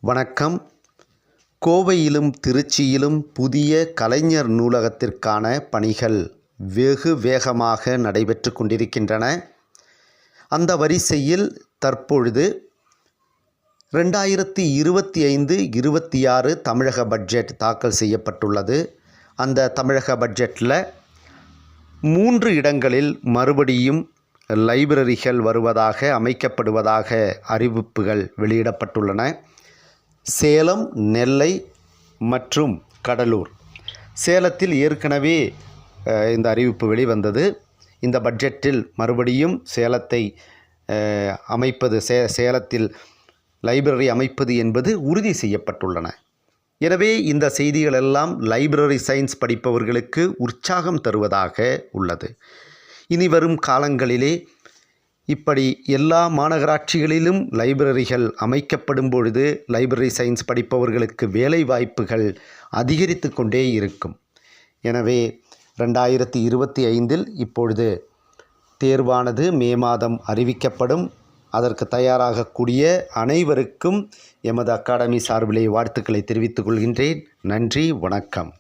வணக்கம். கோவையிலும் திருச்சியிலும் புதிய கலைஞர் நூலகத்திற்கான பணிகள் வெகு வேகமாக நடைபெற்று கொண்டிருக்கின்றன. அந்த வரிசையில் தற்பொழுது 2025-26 தமிழக பட்ஜெட் தாக்கல் செய்யப்பட்டுள்ளது. அந்த தமிழக பட்ஜெட்டில் 3 இடங்களில் மறுபடியும் லைப்ரரிகள் வருவதாக அமைக்கப்படுவதாக அறிவிப்புகள் வெளியிடப்பட்டுள்ளன. சேலம், நெல்லை மற்றும் கடலூர். சேலத்தில் ஏற்கனவே இந்த அறிவிப்பு வெளிவந்தது. இந்த பட்ஜெட்டில் மறுபடியும் சேலத்தை அமைப்பது சேலத்தில் லைப்ரரி அமைப்பது என்பது உறுதி செய்யப்பட்டுள்ளன. எனவே இந்த செய்திகள் எல்லாம் லைப்ரரி சயின்ஸ் படிப்பவர்களுக்கு உற்சாகம் தருவதாக உள்ளது. இனி வரும் காலங்களிலே இப்படி எல்லா மாநகராட்சிகளிலும் லைப்ரரிகள் அமைக்கப்படும் பொழுது லைப்ரரி சயின்ஸ் படிப்பவர்களுக்கு வேலை வாய்ப்புகள் அதிகரித்து கொண்டே இருக்கும். எனவே 2025 இப்பொழுது தேர்வானது மே மாதம் அறிவிக்கப்படும். அதற்கு தயாராகக்கூடிய அனைவருக்கும் எமது அகாடமி சார்பிலே வாழ்த்துக்களை தெரிவித்துக் கொள்கின்றேன். நன்றி, வணக்கம்.